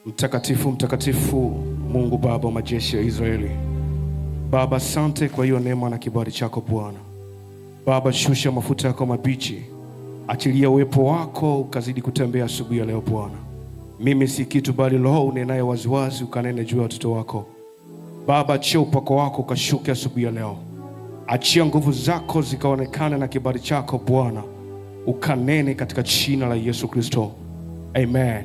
Mtakatifu, mtakatifu Mungu Baba wa majeshi ya Israeli. Baba, asante kwa hiyo neema na kibali chako Bwana. Baba, shusha mafuta yako mabichi, achilia uwepo wako ukazidi kutembea asubuhi ya leo Bwana. Mimi si kitu bali Roho unenaye waziwazi ukanene juu ya watoto wako. Baba, achia upako wako ukashuke asubuhi ya leo. Achia nguvu zako zikaonekane na kibali chako Bwana ukanene katika jina la Yesu Kristo. Amen.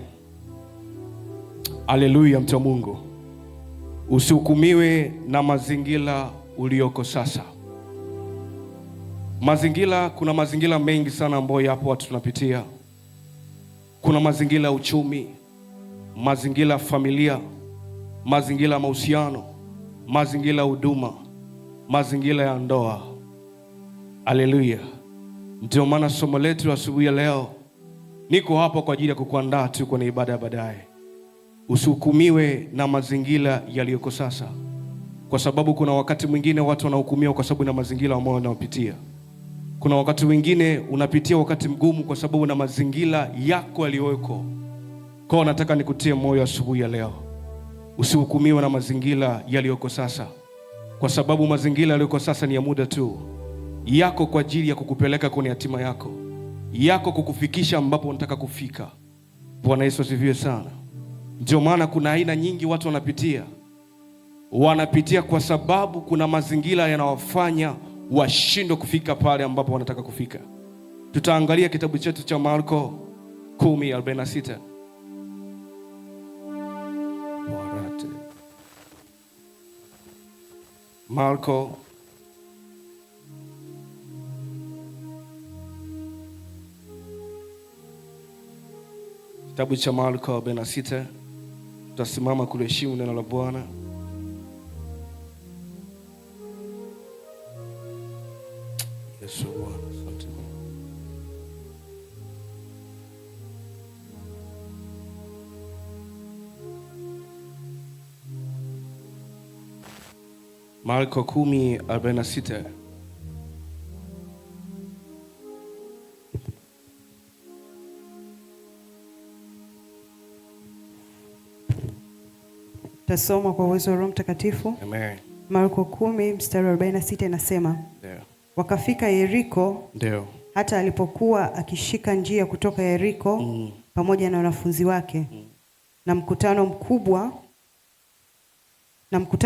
Haleluya, mtu wa Mungu. Usihukumiwe na mazingira ulioko sasa. Kuna mazingira mengi sana ambayo yapo watu tunapitia. Kuna mazingira ya uchumi, mazingira ya familia, mazingira ya mahusiano, mazingira ya huduma, mazingira ya ndoa. Haleluya. Ndio maana somo letu asubuhi ya leo, niko hapa kwa ajili ya kukuandaa tu kwenye ibada ya baadaye. Usihukumiwe na mazingira yaliyoko sasa, kwa sababu kuna wakati mwingine watu wanahukumiwa kwa sababu na mazingira ambayo wanapitia. Kuna wakati mwingine unapitia wakati mgumu kwa sababu na mazingira yako yaliyoko. Kwa nataka nikutie moyo asubuhi ya leo, usihukumiwe na mazingira yaliyoko sasa, kwa sababu mazingira yaliyoko sasa ni ya muda tu, yako kwa ajili ya kukupeleka kwenye hatima yako kukufikisha ambapo unataka kufika. Bwana Yesu asifiwe sana. Ndio maana kuna aina nyingi watu wanapitia kwa sababu kuna mazingira yanawafanya washindwe kufika pale ambapo wanataka kufika. Tutaangalia kitabu chetu cha Marko 10:46. Marko kitabu cha Marko 46. Tutasimama kuheshimu neno la Bwana. Yesu Bwana, asante. Marko 10:46. Tasoma kwa uwezo wa Roho Mtakatifu. Amen. Marko 10:46 inasema, wakafika Yeriko. Ndio. Hata alipokuwa akishika njia kutoka Yeriko pamoja na wanafunzi wake na mkutano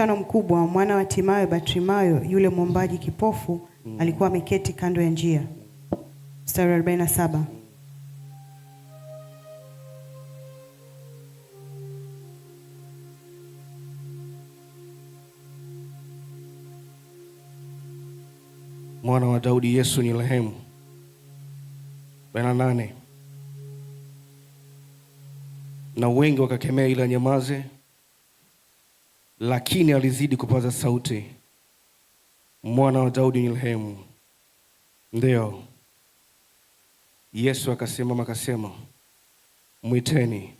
mkubwa, mwana wa Timayo Bartimayo yule mwombaji kipofu alikuwa ameketi kando ya njia. Mstari 47. Mwana wa Daudi, Yesu ni rehemu. 48. Na wengi wakakemea ila nyamaze, lakini alizidi kupaza sauti, Mwana wa Daudi ni rehemu. Ndio. Yesu akasimama akasema, mwiteni.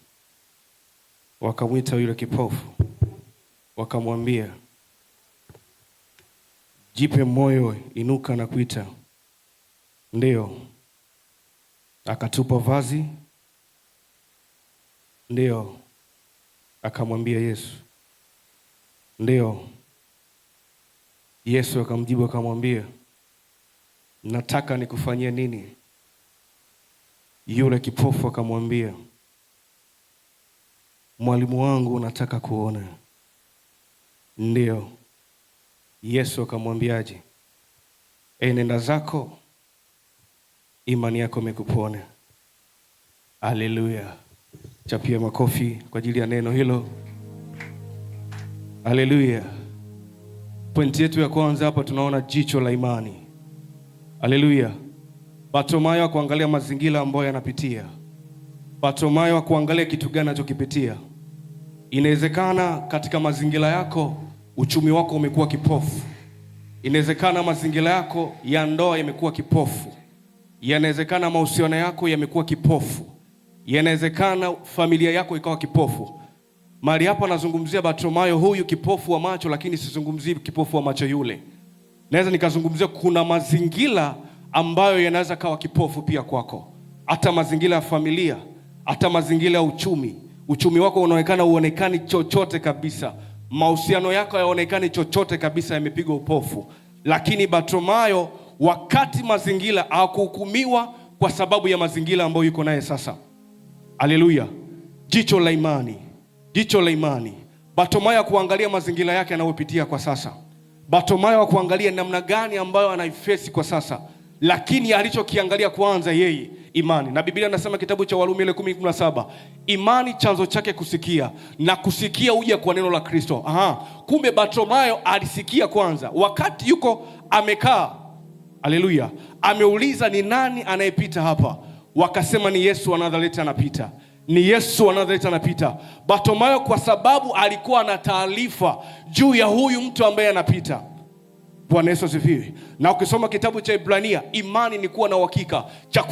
Wakamwita yule kipofu, wakamwambia, jipe moyo, inuka na kuita. Ndio. Akatupa vazi. Ndio. Akamwambia Yesu. Ndio. Yesu akamjibu akamwambia, nataka nikufanyie nini? Yule kipofu akamwambia, mwalimu wangu, nataka kuona. Ndio. Yesu akamwambiaje? Nenda zako, imani yako imekupona. Haleluya. Chapia makofi kwa ajili ya neno hilo. Haleluya. Pointi yetu ya kwanza hapa tunaona jicho la imani. Haleluya. Bartimayo kuangalia mazingira ambayo yanapitia. Bartimayo kuangalia kitu gani anachokipitia. Inawezekana katika mazingira yako uchumi wako umekuwa kipofu. Inawezekana mazingira yako ya ndoa yamekuwa kipofu. Yanawezekana mahusiano yako yamekuwa kipofu. Yanawezekana familia yako ikawa kipofu. Mahali hapa nazungumzia Bartimayo huyu kipofu wa macho, lakini sizungumzii kipofu wa macho yule. Naweza nikazungumzia kuna mazingira ambayo yanaweza kawa kipofu pia kwako. Hata mazingira ya familia, hata mazingira ya uchumi. Uchumi wako unaonekana uonekani chochote kabisa. Mahusiano yako yaonekani chochote kabisa, yamepigwa upofu. Lakini Bartimayo, wakati mazingira, hakuhukumiwa kwa sababu ya mazingira ambayo yuko naye sasa. Haleluya. Jicho la imani. Jicho la imani. Bartimayo kuangalia mazingira yake anayopitia kwa sasa. Bartimayo kuangalia namna gani ambayo anaifesi kwa sasa. Lakini alichokiangalia kwanza yeye imani. Na Biblia inasema kitabu cha Warumi 10:17, imani chanzo chake kusikia, na kusikia huja kwa neno la Kristo. Kumbe Bartimayo alisikia kwanza wakati yuko amekaa. Haleluya. Ameuliza ni nani anayepita hapa? Wakasema ni Yesu wa Nazareti anapita. Ni Yesu wa Nazareti anapita. Bartimayo kwa sababu alikuwa na taarifa juu ya huyu mtu ambaye anapita. Bwana Yesu asifiwe. Na ukisoma kitabu cha Ibrania, imani ni kuwa na uhakika. Cha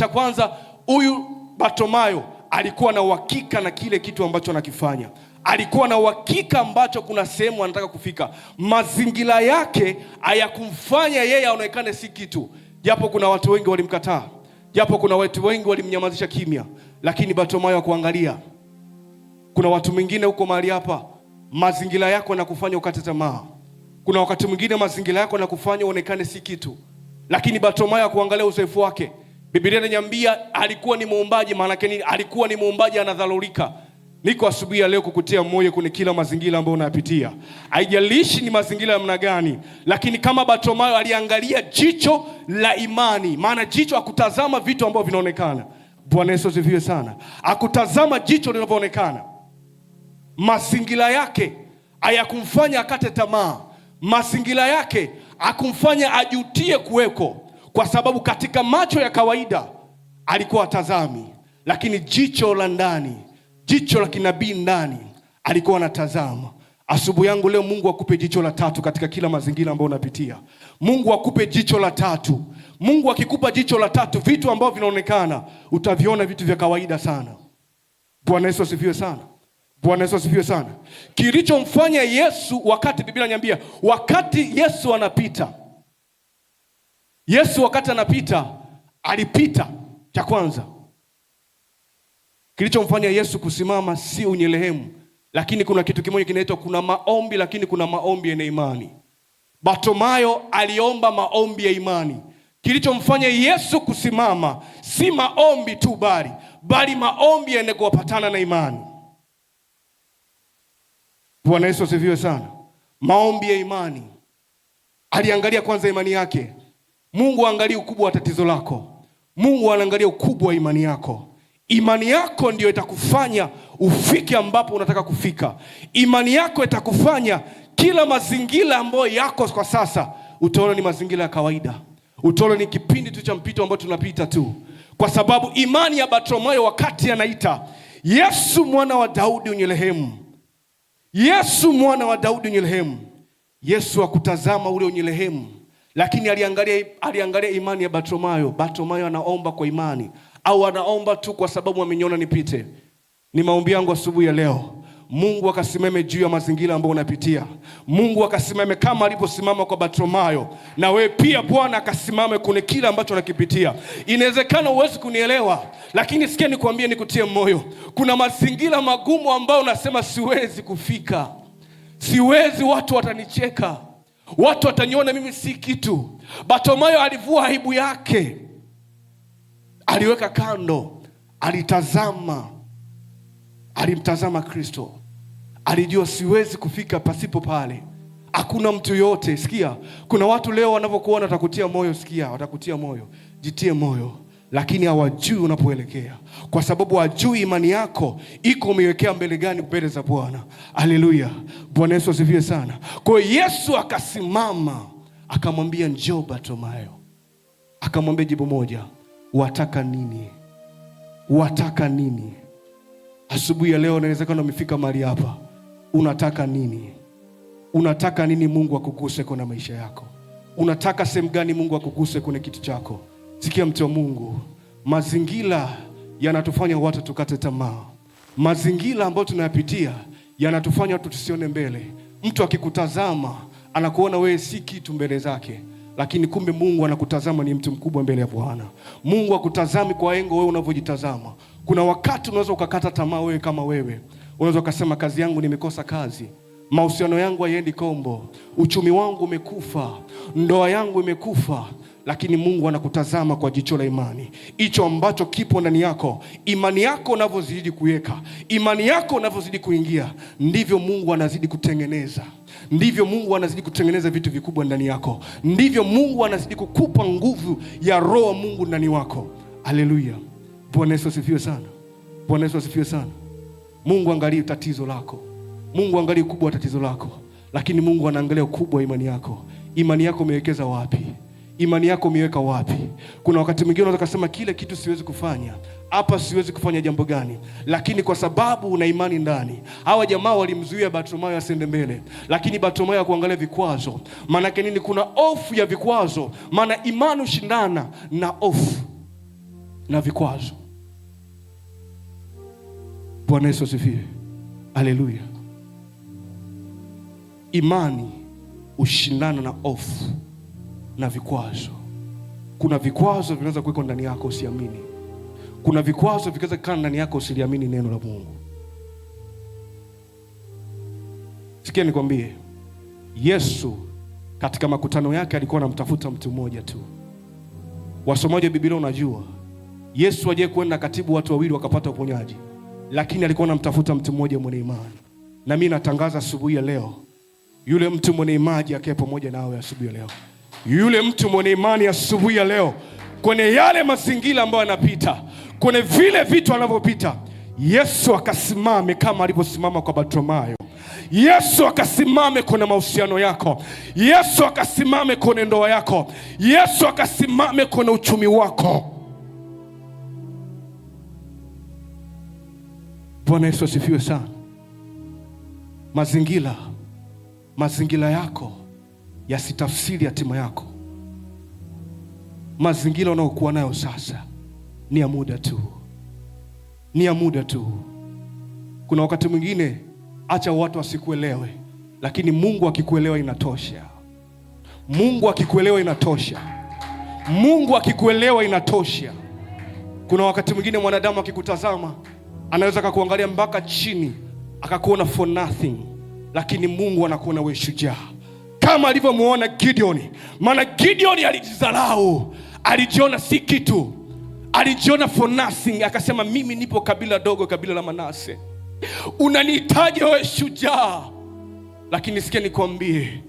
kwanza huyu Bartimayo alikuwa na uhakika na kile kitu ambacho anakifanya. Alikuwa na uhakika ambacho kuna sehemu anataka kufika. Mazingira yake hayakumfanya yeye aonekane si kitu. Japo kuna watu wengi walimkataa. Japo kuna watu wengi walimnyamazisha kimya. Lakini Bartimayo kuangalia. Kuna watu wengine huko mahali hapa, mazingira yako yanakufanya ukate tamaa. Kuna wakati mwingine mazingira yako yanakufanya uonekane si kitu. Lakini Bartimayo kuangalia uzoefu wake. Biblia inaniambia alikuwa ni muombaji. Maana yake nini? Alikuwa ni muombaji anadhalulika. Niko asubuhi ya leo kukutia moyo kwenye kila mazingira ambayo unayapitia. Haijalishi ni mazingira ya namna gani, lakini kama Bartimayo aliangalia jicho la imani. Maana jicho hakutazama vitu ambavyo vinaonekana. Bwana Yesu asifiwe sana. Hakutazama jicho linaloonekana. Mazingira yake hayakumfanya akate tamaa. Mazingira yake hakumfanya ajutie kuweko, kwa sababu katika macho ya kawaida alikuwa atazami, lakini jicho la ndani, jicho la kinabii ndani alikuwa anatazama. Asubuhi yangu leo, Mungu akupe jicho la tatu katika kila mazingira ambayo unapitia. Mungu akupe jicho la tatu. Mungu akikupa jicho la tatu, vitu ambavyo vinaonekana utaviona vitu vya kawaida sana. Bwana Yesu asifiwe sana. Bwana Yesu asifiwe sana. Kilichomfanya Yesu, wakati Biblia inaniambia wakati Yesu anapita. Yesu wakati anapita, alipita cha kwanza. Kilichomfanya Yesu kusimama si unyelehemu, lakini kuna kitu kimoja kinaitwa kuna maombi, lakini kuna maombi yenye imani. Bartimayo aliomba maombi ya imani. Kilichomfanya Yesu kusimama si maombi tu bali maombi yenye kuwapatana na imani. Bwana Yesu asifiwe sana. Maombi ya imani. Aliangalia kwanza imani yake. Mungu angalia ukubwa wa tatizo lako. Mungu anaangalia ukubwa wa imani yako. Imani yako ndio itakufanya ufike ambapo unataka kufika. Imani yako itakufanya kila mazingira ambayo yako kwa sasa utaona ni mazingira ya kawaida. Utaona ni kipindi tu cha mpito ambao tunapita tu. Kwa sababu imani ya Bartimayo wakati anaita Yesu mwana wa Daudi unyelehemu. Yesu mwana wa Daudi unyelehemu. Yesu hakutazama ule unyelehemu, lakini aliangalia imani ya Bartimayo. Bartimayo anaomba kwa imani, au anaomba tu kwa sababu ameniona nipite. Ni maombi yangu asubuhi ya leo, Mungu akasimame juu ya mazingira ambayo unapitia. Mungu akasimame kama aliposimama kwa Bartimayo, na wewe pia Bwana akasimame kwenye kile ambacho unakipitia. Inawezekana uwezi kunielewa, lakini sikia nikwambie, nikutie moyo. Kuna mazingira magumu ambayo unasema siwezi kufika. Siwezi, watu watanicheka. Watu wataniona mimi si kitu. Bartimayo alivua aibu yake. Aliweka kando, alimtazama Kristo. Alijua siwezi kufika pasipo pale. Hakuna mtu yote. Sikia, kuna watu leo wanapokuona watakutia moyo. Sikia, watakutia moyo. Jitie moyo, lakini hawajui unapoelekea, kwa sababu hawajui imani yako iko umeiwekea mbele gani mbele za Bwana. Haleluya. Bwana Yesu asifiwe sana. Kwa hiyo Yesu akasimama akamwambia njoo Bartimayo. Akamwambia jibu moja, wataka nini? Wataka nini? Asubuhi ya leo inawezekana umefika mahali hapa. Unataka nini? Unataka nini Mungu akuguse kwa maisha yako? Unataka sehemu gani Mungu akuguse kwenye kitu chako? Sikia mtu wa Mungu, mazingira yanatufanya watu tukate tamaa. Mazingira ambayo tunayapitia yanatufanya watu tusione mbele. Mtu akikutazama anakuona wewe si kitu mbele zake, lakini kumbe Mungu anakutazama ni mtu mkubwa mbele ya Bwana. Mungu akutazami kwa engo wewe unavyojitazama. Kuna wakati unaweza ukakata tamaa wewe kama wewe. Unaweza ukasema kazi yangu nimekosa kazi, mahusiano yangu hayaendi kombo, uchumi wangu umekufa, ndoa yangu imekufa. Lakini Mungu anakutazama kwa jicho la imani. Hicho ambacho kipo ndani yako, imani yako unavyozidi kuweka, imani yako unavyozidi kuingia, ndivyo Mungu anazidi kutengeneza. Ndivyo Mungu anazidi kutengeneza vitu vikubwa ndani yako. Ndivyo Mungu anazidi kukupa nguvu ya roho Mungu ndani wako. Haleluya. Bwana Yesu asifiwe sana. Bwana Yesu asifiwe sana. Mungu angalie tatizo lako. Mungu angalie ukubwa wa tatizo lako. Lakini Mungu anaangalia ukubwa wa imani yako. Imani yako umewekeza wapi? Imani yako umeweka wapi? Kuna wakati mwingine unaweza kusema kile kitu siwezi kufanya. Hapa siwezi kufanya jambo gani? Lakini kwa sababu una imani ndani. Hawa jamaa walimzuia Bartimayo asende mbele. Lakini Bartimayo hakuangalia vikwazo. Maana yake nini? Kuna hofu ya vikwazo. Maana imani ushindana na hofu na vikwazo. Bwana Yesu asifiwe. Haleluya. Imani ushindana na hofu na vikwazo. Kuna vikwazo vinaweza kuwekwa ndani yako usiamini. Kuna vikwazo vikaweza kukaa ndani yako usiliamini neno la Mungu. Sikia nikwambie, Yesu katika makutano yake alikuwa anamtafuta mtu mmoja tu. Wasomaji wa Biblia unajua, Yesu hajaye kwenda katibu watu wawili wakapata uponyaji, lakini alikuwa anamtafuta mtu mmoja mwenye imani. Na mimi natangaza asubuhi ya leo, yule mtu mwenye imani akae pamoja nawe asubuhi ya leo. Yule mtu mwenye imani asubuhi ya leo, kwenye yale mazingira ambayo anapita, kwenye vile vitu anavyopita, Yesu akasimame kama alivyosimama kwa Bartimayo. Yesu akasimame kwenye mahusiano yako. Yesu akasimame kwenye ndoa yako. Yesu akasimame kwenye uchumi wako. Bwana Yesu asifiwe sana. Mazingira yako yasitafsiri hatima yako. Mazingira unayokuwa nayo sasa ni ya muda tu. Ni ya muda tu. Kuna wakati mwingine acha watu wasikuelewe, lakini Mungu akikuelewa inatosha. Mungu akikuelewa inatosha. Mungu akikuelewa inatosha. Kuna wakati mwingine mwanadamu akikutazama anaweza akakuangalia mpaka chini akakuona for nothing, lakini Mungu anakuona wewe shujaa. Kama alivyomuona Gideon. Maana Gideon alijidharau, alijiona si kitu, alijiona for nothing, akasema mimi nipo kabila dogo, kabila la Manase. Unanihitaji wewe shujaa. Lakini sikia nikwambie,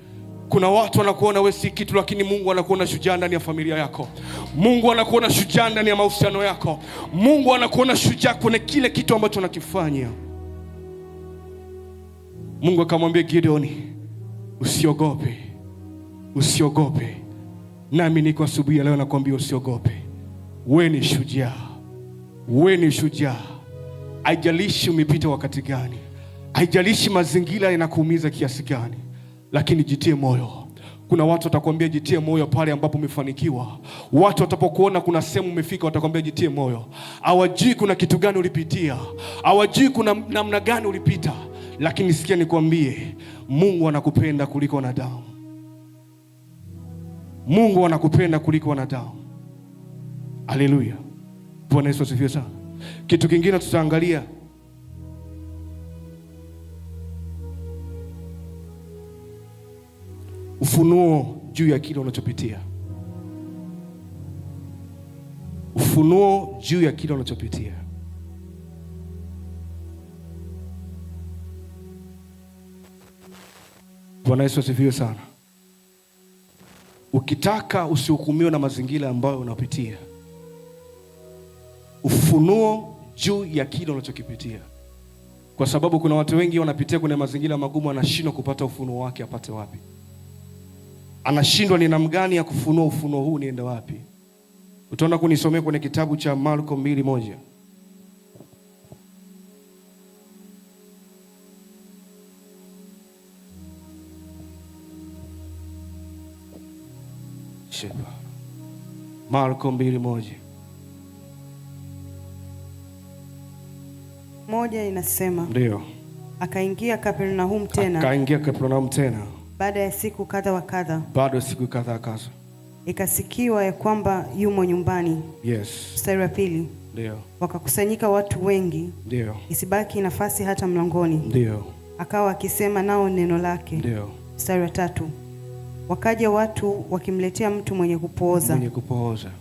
kuna watu wanakuona wewe si kitu, lakini Mungu anakuona shujaa ndani ya familia yako. Mungu anakuona shujaa ndani ya mahusiano yako. Mungu anakuona shujaa kwenye kile kitu ambacho unakifanya. Mungu akamwambia Gideon, usiogope. Usiogope. Nami niko asubuhi leo nakwambia usiogope. Wewe ni shujaa. Wewe ni shujaa. Haijalishi umepita wakati gani. Haijalishi mazingira yanakuumiza kiasi gani. Lakini jitie moyo. Kuna watu watakwambia jitie moyo pale ambapo umefanikiwa. Watu watapokuona kuna sehemu umefika watakwambia jitie moyo. Hawajui kuna kitu gani ulipitia. Hawajui kuna namna gani ulipita. Lakini sikia nikwambie, Mungu anakupenda kuliko wanadamu. Mungu anakupenda kuliko wanadamu. Haleluya. Bwana Yesu asifiwe sana. Kitu kingine tutaangalia, ufunuo juu ya kile unachopitia. Ufunuo juu ya kile unachopitia. Bwana Yesu asifiwe sana. Ukitaka usihukumiwe na mazingira ambayo unapitia, ufunuo juu ya kile unachokipitia. Kwa sababu kuna watu wengi wanapitia kwenye mazingira magumu, anashindwa kupata ufunuo wake apate wapi. Anashindwa ni namna gani ya kufunua ufunuo huu niende wapi. Utaona kunisomea kwenye kitabu cha Marko 2:1. Marko 2:1. Moja inasema, ndio, akaingia Kapernaum tena. Baada ya siku kadha wa kadha. Ikasikiwa ya kwamba yumo nyumbani. Yes. Mstari wa 2. Ndio. Wakakusanyika watu wengi. Ndio. Isibaki nafasi hata mlangoni. Ndio. Akawa akisema nao neno lake. Ndio. Mstari wa 3. Wakaja watu wakimletea mtu mwenye kupooza. Mwenye kupooza.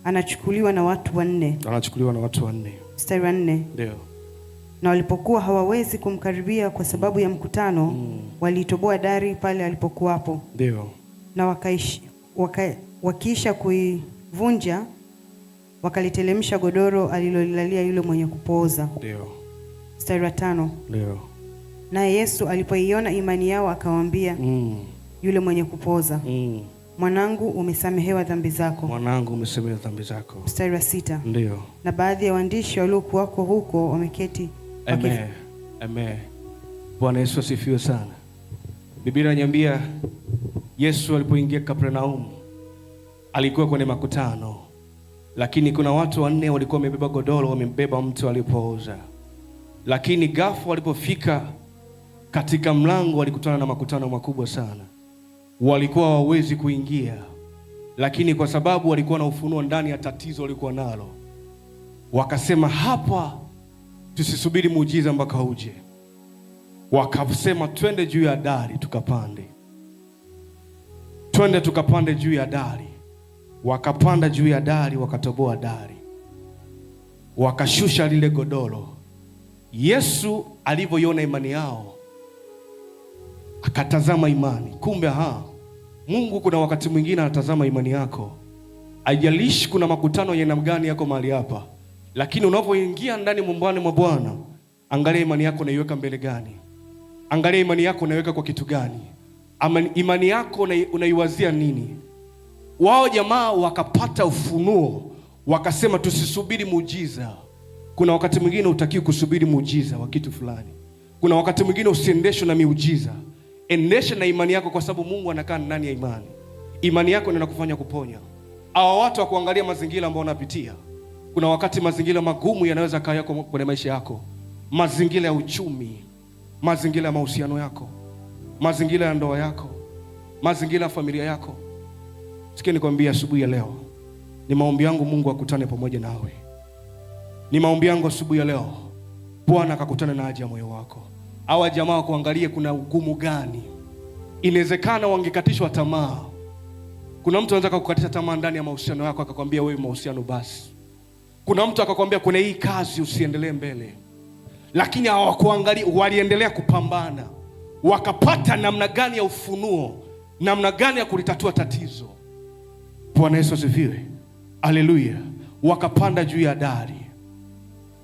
Anachukuliwa na watu 4. Anachukuliwa na watu 4. Mstari wa 4. Ndio. Na walipokuwa hawawezi kumkaribia kwa sababu ya mkutano, walitoboa dari pale alipokuwapo. Ndio. Na wakiisha kuivunja, wakalitelemsha godoro alilolilalia yule mwenye kupooza. Ndio. Mstari wa 5. Ndio. Naye Yesu alipoiona imani yao akawaambia yule mwenye kupooza, mwanangu, umesamehewa dhambi zako. Mwanangu, umesamehewa dhambi zako. Mstari wa 6. Ndio. Na baadhi ya waandishi waliokuwako huko wameketi. Amen. Amen. Bwana Yesu asifiwe sana. Biblia inaniambia Yesu alipoingia Kapernaum alikuwa kwenye makutano, lakini kuna watu 4 walikuwa wamebeba godoro, wamebeba mtu aliyepooza. Lakini ghafla walipofika katika mlango walikutana na makutano makubwa sana. Walikuwa hawawezi kuingia, lakini kwa sababu walikuwa na ufunuo ndani ya tatizo walikuwa nalo, wakasema hapa tusisubiri muujiza mpaka uje. Wakasema twende juu ya dari tukapande. Twende tukapande juu ya dari. Wakapanda juu ya dari, wakatoboa dari, wakashusha lile godoro. Yesu alivyoiona imani yao akatazama imani. Kumbe Mungu kuna wakati mwingine anatazama imani yako. Haijalishi kuna makutano ya namna gani yako mahali hapa, lakini unapoingia ndani mwambani mwa Bwana, angalia imani yako unaiweka mbele gani? Angalia imani yako unaiweka kwa kitu gani? Imani yako unaiwazia nini? Wao jamaa wakapata ufunuo, wakasema tusisubiri muujiza. Kuna wakati mwingine utakiwa kusubiri muujiza wa kitu fulani. Kuna wakati mwingine usiendeshwe na miujiza. Endesha na imani yako, kwa sababu Mungu anakaa ndani ya imani. Imani yako ndio inakufanya kuponya. Hawa watu wa kuangalia mazingira ambayo unapitia. Kuna wakati mazingira magumu yanaweza kaa yako kwenye maisha yako. Mazingira ya uchumi, mazingira ya mahusiano yako, mazingira ya ndoa yako, mazingira ya familia yako. Sikia nikwambia asubuhi ya leo, ni maombi yangu Mungu akutane pamoja nawe. Ni maombi yangu asubuhi ya leo Bwana akakutana na haja ya moyo wako. Hawa jamaa kuangalie kuna ugumu gani. Inawezekana wangekatishwa tamaa. Kuna mtu anaweza kukukatisha tamaa ndani ya mahusiano yako, akakwambia wewe mahusiano basi. Kuna mtu akakwambia kuna hii kazi usiendelee mbele. Lakini hawakuangalia, waliendelea kupambana. Wakapata namna gani ya ufunuo, namna gani ya kulitatua tatizo. Bwana Yesu asifiwe. Haleluya. Wakapanda juu ya dari.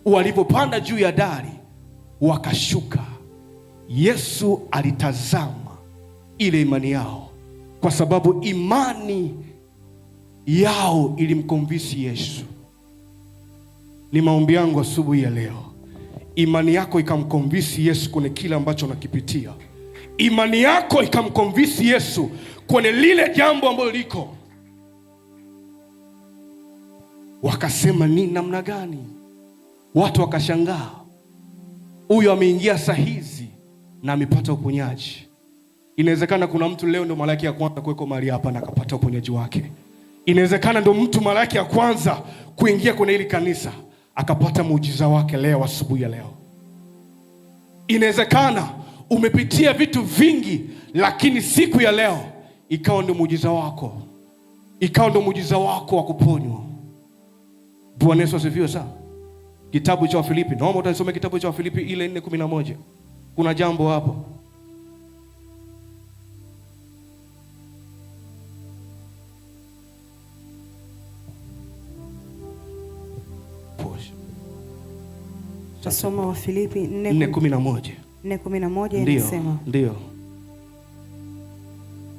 Walipopanda juu ya dari, wakashuka. Yesu alitazama ile imani yao, kwa sababu imani yao ilimkonvinsi Yesu. Ni maombi yangu asubuhi ya leo, imani yako ikamkonvinsi Yesu kwenye kile ambacho unakipitia. Imani yako ikamkonvinsi Yesu kwenye lile jambo ambalo liko. Wakasema ni namna gani? Watu wakashangaa, huyu ameingia saa hizi na amepata uponyaji. Inawezekana kuna mtu leo ndio mara yake ya kwanza kuweko mahali hapa na akapata uponyaji wake. Inawezekana ndio mtu mara yake ya kwanza kuingia kwenye hili kanisa akapata muujiza wake leo asubuhi ya leo. Inawezekana umepitia vitu vingi, lakini siku ya leo ikawa ndio muujiza wako. Ikawa ndio muujiza wako wa kuponywa. Bwana Yesu asifiwe sana. Kitabu cha Wafilipi, naomba utasome kitabu cha Wafilipi ile 4:11. Kuna jambo hapo. Tasoma Wafilipi 4:11. 4:11 inasema, ndio.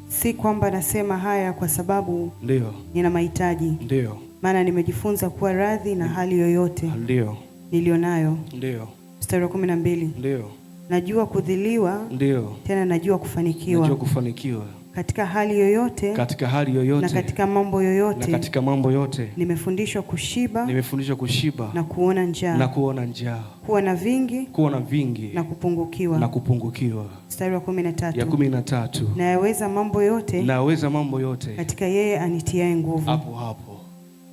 Si kwamba nasema haya kwa sababu ndio nina mahitaji. Ndio. Maana nimejifunza kuwa radhi na hali yoyote ndio nilionayo. Ndio. Mstari wa 12. Ndio. Najua kudhiliwa, ndio, tena najua kufanikiwa. Najua kufanikiwa. Katika hali yoyote, katika hali yoyote, na katika mambo yoyote, na katika mambo yote. Nimefundishwa kushiba, nimefundishwa kushiba, na kuona njaa, na kuona njaa. Kuwa na vingi, kuwa na vingi, na kupungukiwa, na kupungukiwa. Mstari wa 13. Ya 13. Na yaweza mambo yote, na yaweza mambo yote katika yeye anitiaye nguvu. Hapo hapo.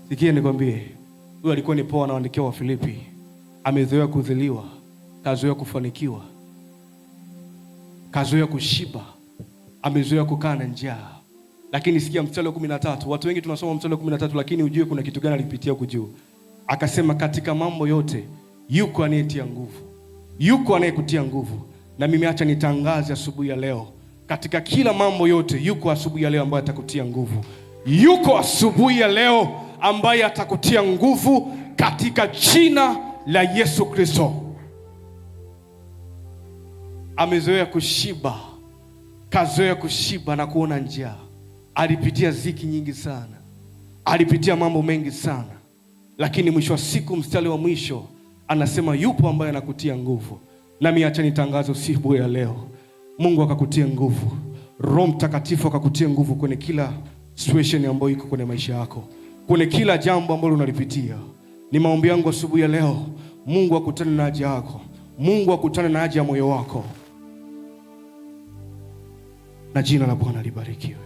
Sikia nikwambie, Huyu alikuwa ni Paulo anaandikia wa Filipi. Amezoea kudhiliwa, kazoea kufanikiwa, kazoea kushiba, amezoea kukaa na njaa. Lakini sikia mstari wa 13. Watu wengi tunasoma mstari wa 13 lakini ujue kuna kitu gani alipitia huko juu. Akasema katika mambo yote yuko anayetia nguvu. Yuko anayekutia nguvu. Na mimi acha nitangaze asubuhi ya leo, katika kila mambo yote yuko asubuhi ya leo ambaye atakutia nguvu. Yuko asubuhi ya leo ambaye atakutia nguvu katika jina la Yesu Kristo. Amezoea kushiba, kazoea kushiba na kuona njaa. Alipitia ziki nyingi sana, alipitia mambo mengi sana, lakini mwisho wa siku, mstari wa mwisho anasema yupo ambaye anakutia nguvu. Nami acha nitangaze usiku ya leo, Mungu akakutia nguvu. Roho Mtakatifu akakutia nguvu kwenye kila situation ambayo iko kwenye maisha yako, kwenye kila jambo ambalo unalipitia. Ni maombi yangu asubuhi ya leo, Mungu akutane na haja yako, Mungu akutane na haja ya moyo wako, na jina la Bwana libarikiwe.